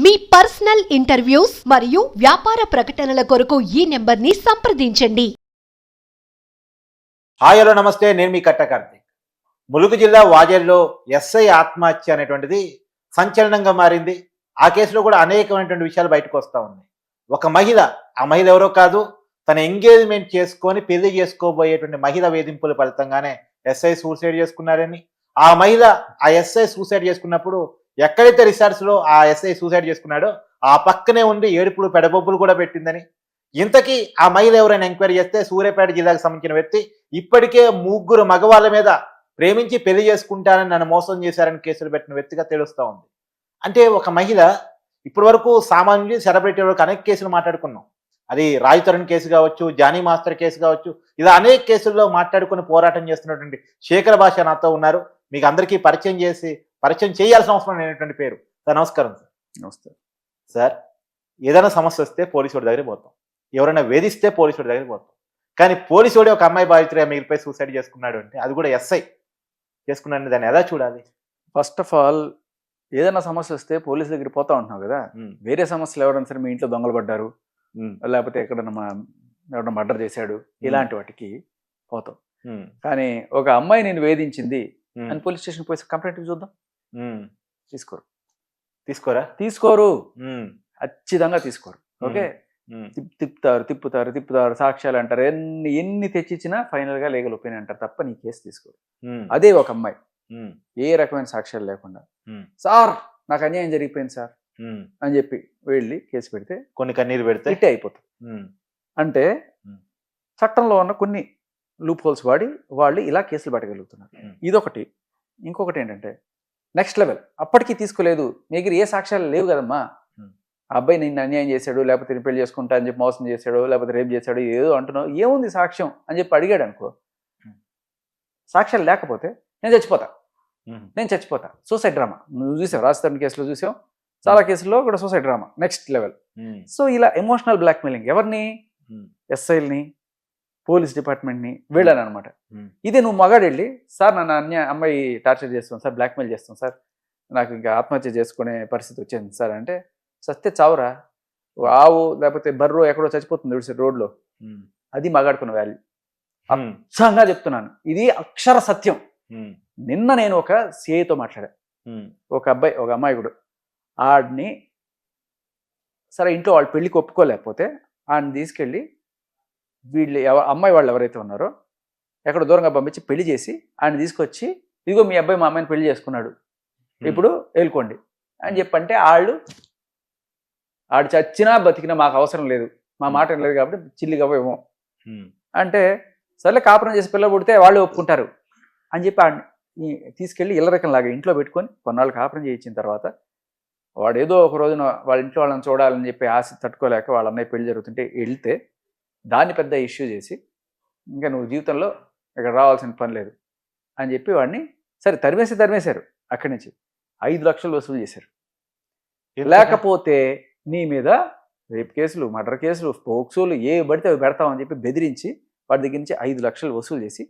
మీ personal interviews మరియు వ్యాపార ప్రకటనల కొరకు ఈ నెంబర్ని సంప్రదించండి. హాయ్ హలో నమస్తే, నేను మీ కట్ట కార్తీక్. ములుగు జిల్లా వాజేడులో ఎస్ఐ ఆత్మహత్య అనేటువంటిది సంచలనంగా మారింది. ఆ కేసులో కూడా అనేకమైనటువంటి విషయాలు బయటకు వస్తూ ఉన్నాయి. ఒక మహిళ, ఆ మహిళ ఎవరో కాదు, తన ఎంగేజ్మెంట్ చేసుకొని పెళ్లి చేసుకోబోయేటువంటి మహిళ వేధింపుల ఫలితంగానే ఎస్ఐ సూసైడ్ చేసుకున్నారని, ఆ మహిళ ఆ ఎస్ఐ సూసైడ్ చేసుకున్నప్పుడు ఎక్కడైతే రిసార్ట్స్లో ఆ ఎస్ఐ సూసైడ్ చేసుకున్నాడో ఆ పక్కనే ఉండి ఏడుపులు పెడబొబ్బులు కూడా పెట్టిందని, ఇంతకీ ఆ మహిళ ఎవరైనా ఎంక్వైరీ చేస్తే సూర్యాపేట జిల్లాకు సంబంధించిన వ్యక్తి ఇప్పటికే 3 మగవాళ్ళ మీద ప్రేమించి పెళ్లి చేసుకుంటానని నన్ను మోసం చేశారని కేసులు పెట్టిన వ్యక్తిగా తెలుస్తూ ఉంది. అంటే ఒక మహిళ ఇప్పటి వరకు సామాన్యులు సెలబ్రిటీ వరకు అనేక కేసులు మాట్లాడుకున్నాం. అది రాజ్ తరుణ్ కేసు కావచ్చు, జానీ మాస్టర్ కేసు కావచ్చు, ఇలా అనేక కేసుల్లో మాట్లాడుకుని పోరాటం చేస్తున్నటువంటి శేఖర్ భాష నాతో ఉన్నారు. మీకు అందరికీ పరిచయం చేయాల్సిన అవసరం లేనటువంటి పేరు. సార్ నమస్కారం. సార్ నమస్తే సార్. ఏదైనా సమస్య వస్తే పోలీసుడి దగ్గరికి పోతాం, ఎవరైనా వేధిస్తే పోలీసుడి దగ్గరికి పోతాం. కానీ పోలీసుడే ఒక అమ్మాయి బాధితుడిగా మిగిలిపోయి సూసైడ్ చేసుకున్నాడు అంటే, అది కూడా ఎస్ఐ చేసుకున్నాడు, దాన్ని ఎలా చూడాలి? ఫస్ట్ ఆఫ్ ఆల్, ఏదైనా సమస్య వస్తే పోలీస్ దగ్గర పోతా ఉంటున్నావు కదా. వేరే సమస్యలు ఎవరైనా సరే, మీ ఇంట్లో దొంగలు పడ్డారు, లేకపోతే ఎక్కడన్నా ఎవరైనా మర్డర్ చేశాడు, ఇలాంటి వాటికి పోతాం. కానీ ఒక అమ్మాయి నేను వేధించింది అని పోలీస్ స్టేషన్ పోయి కంప్లైంట్ చూద్దాం, తీసుకోరు, ఖచ్చితంగా తీసుకోరు. ఓకే, తిప్పుతారు, సాక్ష్యాలు అంటారు, ఎన్ని తెచ్చిచ్చినా ఫైనల్ గా లీగల్ ఒపీనియన్ అంటారు తప్ప నీ కేసు తీసుకోరు. అదే ఒక అమ్మాయి ఏ రకమైన సాక్ష్యాలు లేకుండా, సార్ నాకు అన్యాయం జరిగిపోయింది సార్ అని చెప్పి వెళ్ళి కేసు పెడితే, కొన్ని కన్నీరు పెడితే ఇట్టే అయిపోతుంది. అంటే చట్టంలో ఉన్న కొన్ని లూప్ హోల్స్ వాడి వాళ్ళు ఇలా కేసులు పట్టగలుగుతున్నారు. ఇదొకటి. ఇంకొకటి ఏంటంటే నెక్స్ట్ లెవెల్, అప్పటికీ తీసుకోలేదు, మీ దగ్గర ఏ సాక్ష్యాలు లేవు కదమ్మా, ఆ అబ్బాయి నిన్ను అన్యాయం చేశాడు, లేకపోతే నేను పెళ్లి చేసుకుంటా అని చెప్పి మోసం చేశాడు, లేకపోతే రేపు చేశాడు, ఏదో అంటున్నావు, ఏముంది సాక్ష్యం అని చెప్పి అడిగాడు అనుకో, సాక్ష్యాలు లేకపోతే నేను చచ్చిపోతా, సూసైడ్ డ్రామా. నువ్వు చూసావు, రాజస్థాన్ కేసులో చూసావు, చాలా కేసుల్లో కూడా suicide drama next level. So ఇలా ఎమోషనల్ బ్లాక్మెయిలింగ్, ఎవరిని, ఎస్ఐల్ని, పోలీస్ డిపార్ట్మెంట్ని, వీళ్ళని అనమాట. ఇదే నువ్వు మగాడు వెళ్ళి, సార్ నన్ను అమ్మాయి టార్చర్ చేస్తాం సార్, బ్లాక్మెయిల్ చేస్తాం సార్, నాకు ఇంకా ఆత్మహత్య చేసుకునే పరిస్థితి వచ్చింది సార్ అంటే, సస్తే చావురా, ఆవు లేకపోతే బర్రో ఎక్కడో చచ్చిపోతుంది రోడ్లో, అది మగాడుకున్న వాల్యూ. అక్షంగా చెప్తున్నాను, ఇది అక్షర సత్యం. నిన్న నేను ఒక సిఐతో మాట్లాడా, ఒక అమ్మాయి కూడా ఆడిని, సరే ఇంట్లో వాళ్ళు పెళ్లికి ఒప్పుకోలేకపోతే ఆడిని తీసుకెళ్ళి వీళ్ళు అమ్మాయి వాళ్ళు ఎవరైతే ఉన్నారో ఎక్కడ దూరంగా పంపించి పెళ్లి చేసి ఆయన తీసుకొచ్చి, ఇదిగో మీ అబ్బాయి మా అమ్మాయిని పెళ్లి చేసుకున్నాడు, ఇప్పుడు వెళ్ళుకోండి అని చెప్పంటే, ఆడు చచ్చినా బతికినా మాకు అవసరం లేదు, మా మాట లేదు కాబట్టి చిల్లిగా ఇవ్వం అంటే, సర్లే కాపురం చేసి పిల్లలు పుడితే వాళ్ళు ఒప్పుకుంటారు అని చెప్పి ఆడిని తీసుకెళ్ళి ఇళ్ళరకంలాగా ఇంట్లో పెట్టుకొని కొన్నాళ్ళు కాపురం చేయించిన తర్వాత, వాడు ఏదో ఒక రోజున వాళ్ళ ఇంట్లో వాళ్ళని చూడాలని చెప్పి ఆశ తట్టుకోలేక వాళ్ళ అన్నయ్య పెళ్లి జరుగుతుంటే వెళ్తే, దాన్ని పెద్ద ఇష్యూ చేసి, ఇంకా నువ్వు జీవితంలో ఇక్కడ రావాల్సిన పని లేదు అని చెప్పి వాడిని సరే తరిమేశారు. అక్కడి నుంచి 5 లక్షలు వసూలు చేశారు. లేకపోతే నీ మీద రేప్ కేసులు, మర్డర్ కేసులు, పోక్సోలు ఏ పడితే అవి పెడతామని చెప్పి బెదిరించి వాడి దగ్గర నుంచి 5 లక్షలు వసూలు చేసి,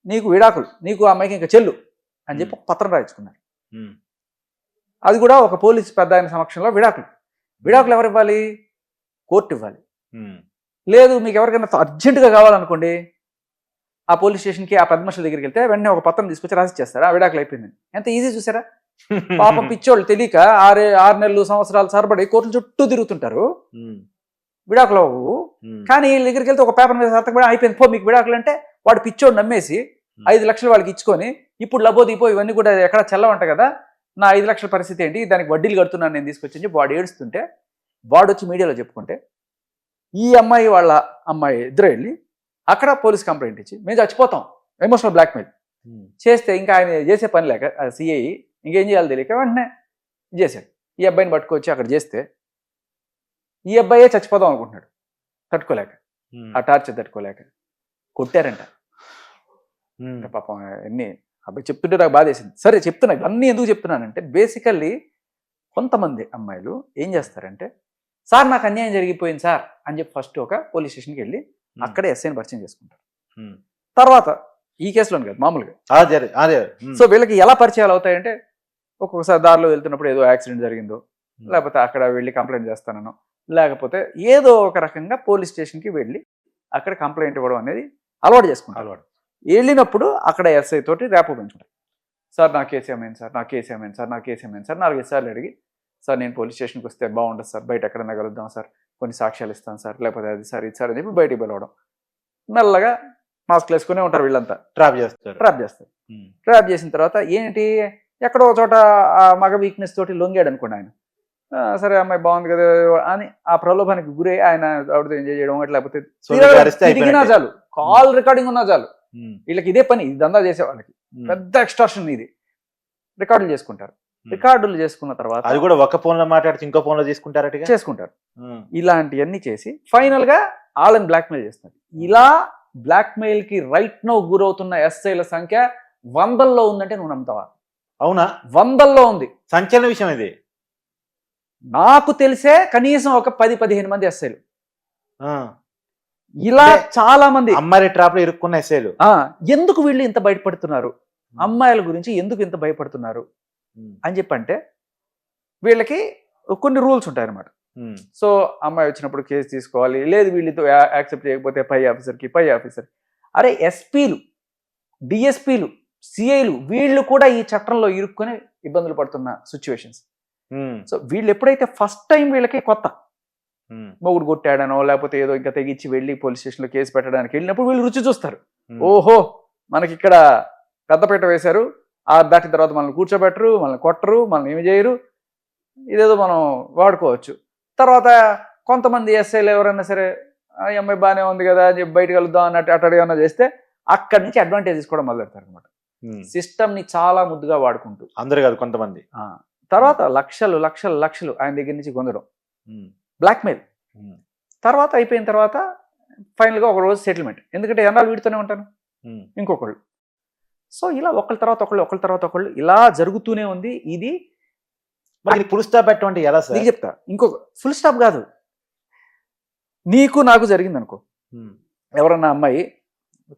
నీకు విడాకులు, నీకు ఆ అమ్మాయికి ఇంకా చెల్లు అని చెప్పి ఒక పత్రం రాయించుకున్నారు. అది కూడా ఒక పోలీస్ పెద్ద ఆయన సమక్షంలో విడాకులు ఎవరు ఇవ్వాలి? కోర్టు ఇవ్వాలి. లేదు మీకు ఎవరికైనా అర్జెంటుగా కావాలనుకోండి, ఆ పోలీస్ స్టేషన్కి, ఆ పెద్ద మనుషుల దగ్గరికి వెళ్తే వెంటనే ఒక పత్రం తీసుకొచ్చి రాసిచ్చేస్తారు, ఆ విడాకులు అయిపోయింది. ఎంత ఈజీ చూసారా? పాపం పిచ్చోళ్ళు తెలియక 6 నెలలు సంవత్సరాలు సరిపడి కోర్టుల చుట్టూ తిరుగుతుంటారు, విడాకులు అవ్వవు. కానీ వీళ్ళ దగ్గరికి వెళ్తే ఒక పేపర్ మీద సంతకం అయిపోయింది, పో మీకు విడాకులు అంటే, వాడు పిచ్చోడు నమ్మేసి 5 లక్షలు వాళ్ళకి ఇచ్చుకొని, ఇప్పుడు లబోదీపో ఇవన్నీ కూడా ఎక్కడ చెల్లవంట కదా, నా 5 లక్షల పరిస్థితి ఏంటి, దానికి వడ్డీలు కడుతున్నాను నేను తీసుకొచ్చి చెప్పి వాడు ఏడుస్తుంటే, వాడు వచ్చి మీడియాలో చెప్పుకుంటే, ఈ అమ్మాయి వాళ్ళ అమ్మాయి ఇద్దరు వెళ్ళి అక్కడ పోలీస్ కంప్లైంట్ ఇచ్చి, మేము చచ్చిపోతాం, ఎమోషనల్ బ్లాక్మెయిల్ చేస్తే, ఇంకా ఆయన చేసే పని లేక సిఐ ఇంకేం చేయాలో తెలియక వెంటనే చేశాడు. ఈ అబ్బాయిని పట్టుకొచ్చి అక్కడ చేస్తే, ఈ అబ్బాయే చచ్చిపోదాం అనుకుంటున్నాడు, తట్టుకోలేక, ఆ టార్చర్ తట్టుకోలేక కొట్టారంట. పాపం అన్నీ అబ్బాయి చెప్తుంటే నాకు బాధ వేసింది. సరే చెప్తున్నా, అన్నీ ఎందుకు చెప్తున్నానంటే, బేసికల్లీ కొంతమంది అమ్మాయిలు ఏం చేస్తారంటే, సార్ నాకు అన్యాయం జరిగిపోయింది సార్ అని చెప్పి ఫస్ట్ ఒక పోలీస్ స్టేషన్కి వెళ్ళి అక్కడే ఎస్ఐని పరిచయం చేసుకుంటారు. తర్వాత ఈ కేసులోని కాదు, మామూలుగా. సో వీళ్ళకి ఎలా పరిచయాలు అవుతాయంటే, ఒక్కొక్కసారి దారిలో వెళ్తున్నప్పుడు ఏదో యాక్సిడెంట్ జరిగిందో, లేకపోతే అక్కడ వెళ్ళి కంప్లైంట్ చేస్తానను, లేకపోతే ఏదో ఒక రకంగా పోలీస్ స్టేషన్కి వెళ్ళి అక్కడ కంప్లైంట్ ఇవ్వడం అనేది అలవాటు చేసుకుంటారు. వెళ్ళినప్పుడు అక్కడ ఎస్ఐ తోటి ర్యాపో పెంచుకుంటారు. సార్ నా కేసు ఏమైంది సార్, నా కేసు ఏమైంది సార్, నా కేసు ఏమైంది సార్ 4 సార్లు అడిగి, సార్ నేను పోలీస్ స్టేషన్కి వస్తే బాగుండదు సార్, బయట ఎక్కడన్నా కలుద్దాం సార్, కొన్ని సాక్ష్యాలు ఇస్తాను సార్, లేకపోతే అది సార్ ఇది సార్ అని చెప్పి బయటికి పిలవడం. మెల్లగా మాస్క్లు వేసుకునే ఉంటారు వీళ్ళంతా, ట్రాప్ చేస్తారు. ట్రాప్ చేసిన తర్వాత ఏంటి, ఎక్కడో ఒక చోట ఆ మగ వీక్నెస్ తోటి లొంగాడు అనుకోండి ఆయన, సరే అమ్మాయి బాగుంది కదా అని ఆ ప్రలోభానికి గురై ఆయన ఆవిడతో ఎంజాయ్ చేయడం, లేకపోతే తిరిగినా చాలు, కాల్ రికార్డింగ్ ఉన్నా చాలు, వీళ్ళకి ఇదే పని, దందా చేసే వాళ్ళకి పెద్ద ఎక్స్టార్షన్ ఇది. రికార్డులు చేసుకుంటారు. రికార్డులు చేసుకున్న తర్వాత అది కూడా ఒక ఫోన్ లో మాట్లాడితే ఇంకో ఫోన్ లో చేసుకుంటారు. ఇలాంటివన్నీ చేసి ఫైనల్ గా వాళ్ళని బ్లాక్మెయిల్ చేస్తారు. ఇలా బ్లాక్మెయిల్ కి రైట్ నో గురవుతున్న ఎస్ఐల సంఖ్య 100ల్లో ఉందంటే నువ్వు నమ్ముతావా? అవునా? 100ల్లో ఉంది. సంచలన విషయం ఇది. నాకు తెలిసే కనీసం ఒక 10-15 మంది ఎస్ఐలు ఇలా చాలా మంది అమ్మాయి ట్రాప్ లో ఇరుక్కున్న ఎస్ఐలు. ఎందుకు వీళ్ళు ఇంత బయటపడుతున్నారు, అమ్మాయిల గురించి ఎందుకు ఇంత భయపడుతున్నారు అని చెప్పంటే వీళ్ళకి కొన్ని రూల్స్ ఉంటాయి అన్నమాట. సో అమ్మాయి వచ్చినప్పుడు కేసు తీసుకోవాలి, లేదు వీళ్ళతో యాక్సెప్ట్ చేయకపోతే పై ఆఫీసర్. అరే ఎస్పీలు, డిఎస్పీలు, సిఐలు వీళ్ళు కూడా ఈ చట్టంలో ఇరుక్కొని ఇబ్బందులు పడుతున్న సిచ్యువేషన్స్. సో వీళ్ళు ఎప్పుడైతే ఫస్ట్ టైం వీళ్ళకి కొత్త మొగుడు కొట్టాడనో లేకపోతే ఏదో ఇంకా తెగించి వెళ్ళి పోలీస్ స్టేషన్లో కేసు పెట్టడానికి వెళ్ళినప్పుడు వీళ్ళు రుచి చూస్తారు. ఓహో మనకి ఇక్కడ పెద్దపేట వేశారు, దాటిన తర్వాత మనల్ని కూర్చోబెట్టరు, మనల్ని కొట్టరు, మనల్ని ఏమి చేయరు, ఇదేదో మనం వాడుకోవచ్చు. తర్వాత కొంతమంది ఎస్ఐలు ఎవరైనా సరే ఈ అమ్మాయి బాగానే ఉంది కదా అని చెప్పి బయటకు వెళ్దాం అన్నట్టు అటు ఏమన్నా చేస్తే అక్కడి నుంచి అడ్వాంటేజెస్ కూడా మొదలెడతారు అనమాట. సిస్టమ్ని చాలా ముద్దుగా వాడుకుంటూ, అందరు కాదు కొంతమంది. తర్వాత లక్షలు ఆయన దగ్గర నుంచి పొందడం, బ్లాక్మెయిల్. తర్వాత అయిపోయిన తర్వాత ఫైనల్గా ఒక రోజు సెటిల్మెంట్. ఎందుకంటే ఎన్నాళ్ళు వీడితోనే ఉంటాను, ఇంకొకళ్ళు. సో ఇలా ఒకళ్ళ తర్వాత ఒకళ్ళు ఇలా జరుగుతూనే ఉంది. ఇది ఫుల్ స్టాప్ పెట్టమంటే ఎలా సార్? నీకు చెప్తా. ఇంకొక ఫుల్ స్టాప్ కాదు, నీకు నాకు జరిగింది అనుకో, ఎవరన్నా అమ్మాయి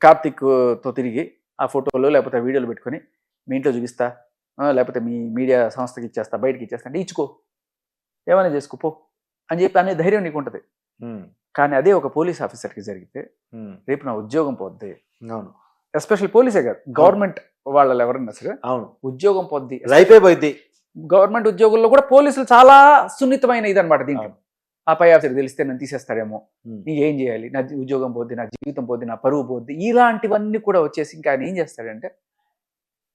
కార్తిక్తో తిరిగి ఆ ఫోటోలు లేకపోతే వీడియోలు పెట్టుకొని మీ ఇంట్లో చూపిస్తా, లేకపోతే మీ మీడియా సంస్థకి ఇచ్చేస్తా, బయటకి ఇచ్చేస్తా అంటే ఇచ్చుకో, ఏమైనా చేసుకోపో అని చెప్పి అనే ధైర్యం నీకు ఉంటుంది. కానీ అదే ఒక పోలీస్ ఆఫీసర్కి జరిగితే రేపు నా ఉద్యోగం పోద్ది. అవును, ఎస్పెషల్ పోలీసే కాదు, గవర్నమెంట్ వాళ్ళు ఎవరైనా సరే అవును ఉద్యోగం పోద్ది, లైఫ్ అయిపోద్ది. గవర్నమెంట్ ఉద్యోగుల్లో కూడా పోలీసులు చాలా సున్నితమైన ఇది అనమాట. దీంట్లో ఆ పై ఆఫీసర్ తెలిస్తే నన్ను తీసేస్తాడేమో, నీకు ఏం చేయాలి, నా ఉద్యోగం పోద్ది, నా జీవితం పోద్ది, నా పరువు పోద్ది, ఇలాంటివన్నీ కూడా వచ్చేసి ఇంకా ఆయన ఏం చేస్తాడంటే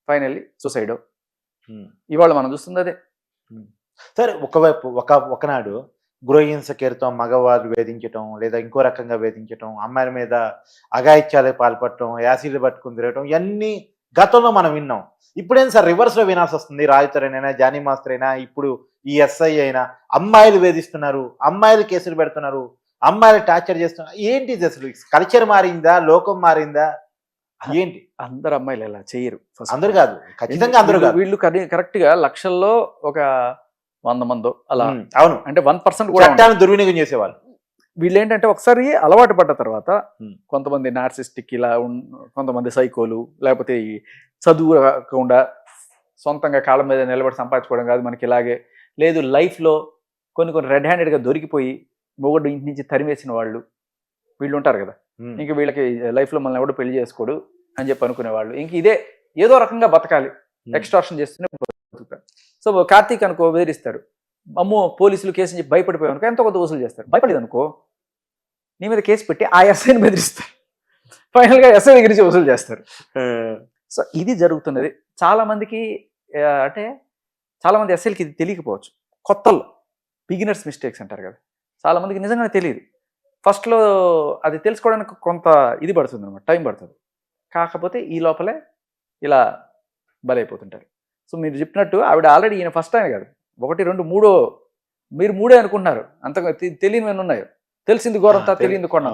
ఫైనల్లీ సూసైడ్. ఇవాళ మనం చూస్తుంది అదే. సరే, ఒకవైపు ఒకనాడు గృహహింస కేరుతో మగవారు వేధించటం, లేదా ఇంకో రకంగా వేధించటం, అమ్మాయిల మీద అఘాయిత్యాలకు పాల్పడటం, యాసిడ్లు పట్టుకుని తిరగటం, ఇవన్నీ గతంలో మనం విన్నాం. ఇప్పుడేం సార్ రివర్స్ లో వినాల్సి వస్తుంది? రాజుతరైనా, జానీ మాస్టర్ అయినా, ఇప్పుడు ఈ ఎస్ఐ అయినా అమ్మాయిలు వేధిస్తున్నారు, అమ్మాయిలు కేసులు పెడుతున్నారు, అమ్మాయిలు టార్చర్ చేస్తున్నారు. ఏంటి అసలు? కల్చర్ మారిందా, లోకం మారిందా, ఏంటి? అందరు అమ్మాయిలు ఎలా చేయరు, అందరు కాదు, ఖచ్చితంగా అందరూ కాదు. వీళ్ళు కరెక్ట్ గా లక్షల్లో ఒక 100 మందో అలా. అవును, అంటే 1% కూడా దుర్వినియోగం చేసేవాళ్ళు. వీళ్ళు ఏంటంటే ఒకసారి అలవాటు పడ్డ తర్వాత కొంతమంది నార్సిస్టిక్, ఇలా కొంతమంది సైకోలు, లేకపోతే ఈ చదువు కాకుండా సొంతంగా కాళ్ళ మీద నిలబడి సంపాదించుకోవడం కాదు మనకి, ఇలాగే లేదు లైఫ్లో కొన్ని రెడ్ హ్యాండెడ్గా దొరికిపోయి మొగుడు ఇంటి నుంచి తరిమేసిన వాళ్ళు వీళ్ళు ఉంటారు కదా. ఇంక వీళ్ళకి లైఫ్లో మనల్ని ఎవడు పెళ్లి చేసుకోడు అని చెప్పి అనుకునేవాళ్ళు, ఇంక ఇదే ఏదో రకంగా బతకాలి, ఎక్స్టార్షన్ చేస్తూనే బతుకుతారు. సో కార్తీక్ అనుకో బెదిరిస్తారు, అమ్మో పోలీసులు కేసు చెప్పి భయపడిపోయావు అనుకో ఎంతో కొంత వసూలు చేస్తారు. భయపడేది అనుకో నీ మీద కేసు పెట్టి ఆ ఎస్ఐని బెదిరిస్తారు, ఫైనల్గా ఎస్ఐ దగ్గర నుంచి వసూలు చేస్తారు. సో ఇది జరుగుతున్నది చాలా మందికి. అంటే చాలా మంది ఎస్ఐలకి ఇది తెలియకపోవచ్చు, కొత్తల్లో బిగినర్స్ మిస్టేక్స్ అంటారు కదా, చాలా మందికి నిజంగానే తెలియదు. ఫస్ట్లో అది తెలుసుకోవడానికి కొంత ఇది పడుతుంది అనమాట, టైం పడుతుంది. కాకపోతే ఈ లోపలే ఇలా బలైపోతుంటారు. సో మీరు చెప్పినట్టు ఆవిడ ఆల్రెడీ ఈయన ఫస్ట్ టైం కాదు, 1, 2, 3 మీరు 3 అనుకుంటున్నారు, అంతగా తెలియనివన్నీ ఉన్నాయో. తెలిసింది ఘోరంతా, తెలియదు కొండ.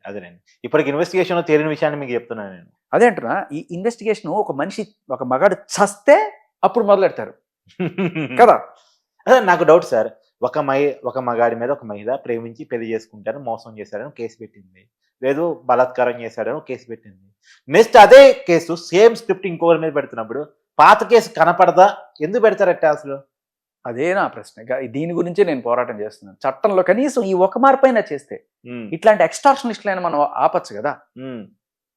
అదేలేండి ఇప్పటికి ఇన్వెస్టిగేషన్ తెలియని విషయాన్ని మీకు చెప్తున్నాను నేను. అదే అంటున్నా, ఈ ఇన్వెస్టిగేషన్ ఒక మగాడు చస్తే అప్పుడు మొదలెడతారు కదా. అదే నాకు డౌట్ సార్, ఒక మగాడి మీద ఒక మహిళ ప్రేమించి పెళ్లి చేసుకుంటారు, మోసం చేశాడని కేసు పెట్టింది, లేదు బలాత్కారం చేశాడని కేసు పెట్టింది. నెక్స్ట్ అదే కేసు సేమ్ స్క్రిప్ట్ ఇంకొకరి మీద పెడుతున్నప్పుడు పాత కేసు కనపడదా? ఎందుకు పెడతారట అసలు? అదే నా ప్రశ్న. దీని గురించే నేను పోరాటం చేస్తున్నాను. చట్టంలో కనీసం ఈ ఒక మార్పైనా చేస్తే ఉమ్, ఇట్లాంటి ఎక్స్టార్షనిస్టులైనా మనం ఆపచ్చు కదా. ఉమ్,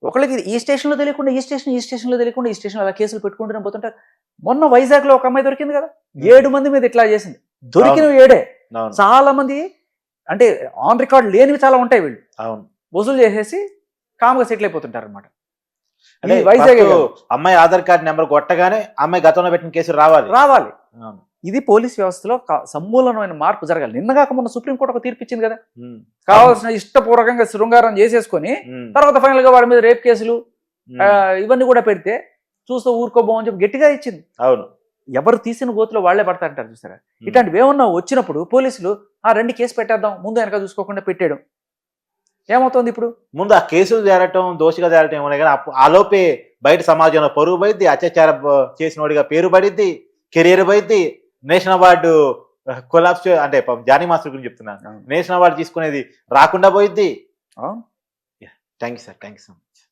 ఒకళ్ళకి ఈ స్టేషన్లో తెలియకుండా ఈ స్టేషన్లో తెలియకుండా ఈ స్టేషన్ అలా కేసులు పెట్టుకుంటూనే పోతుంటారు. మొన్న వైజాగ్లో ఒక అమ్మాయి దొరికింది కదా, 7 మంది మీద ఇట్లా చేసింది. దొరికినవి 7. అవును చాలా మంది అంటే ఆన్ రికార్డ్ లేనివి చాలా ఉంటాయి. వీళ్ళు అవును. వసూలు చేసేసి కామ్గా సెటిల్ అయిపోతుంటారు అనమాట. అంటే వైజాగ్ first అమ్మాయి ఆధార్ కార్డు నెంబర్ కొట్టగానే అమ్మాయి గతంలో పెట్టిన కేసు రావాలి. రావాలి. అవును. ఇది పోలీస్ వ్యవస్థలో సమూలమైన మార్పు జరగాలి. నిన్నగాక మొన్న సుప్రీంకోర్టు ఒక తీర్పు ఇచ్చింది కదా, ఉమ్, కావాల్సిన ఇష్టపూర్వకంగా శృంగారం చేసేసుకొని ఉమ్, తర్వాత ఫైనల్ గా వాడి మీద రేప్ కేసులు ఉమ్, ఇవన్నీ కూడా పెడితే చూస్తూ ఊరుకోబోమని చెప్పి గట్టిగా ఇచ్చింది. అవును. ఎవరు తీసిన గోతులో వాళ్లే పడతారంటారు చూసారా. ఇట్లాంటివి ఏమన్నా వచ్చినప్పుడు పోలీసులు 2 కేసు పెట్టేద్దాం ముందు వెనక చూసుకోకుండా పెట్టేయడం ఏమవుతుంది ఇప్పుడు? ముందు ఆ కేసులు చేరటం, దోషిగా చేరటం ఏమన్నా కానీ ఆలోపే బయట సమాజంలో పరువు పడిద్ది, అత్యాచారం చేసిన వాడిగా పేరు పడిద్ది, కెరీర్ పడిద్ది, నేషనల్ అవార్డు కొలాప్స్ అంటే జానీ మాస్టర్ గురించి చెప్తున్నాను, నేషనల్ అవార్డు తీసుకునేది రాకుండా పోయిద్ది. అవును. Thank you sir, thank you so much.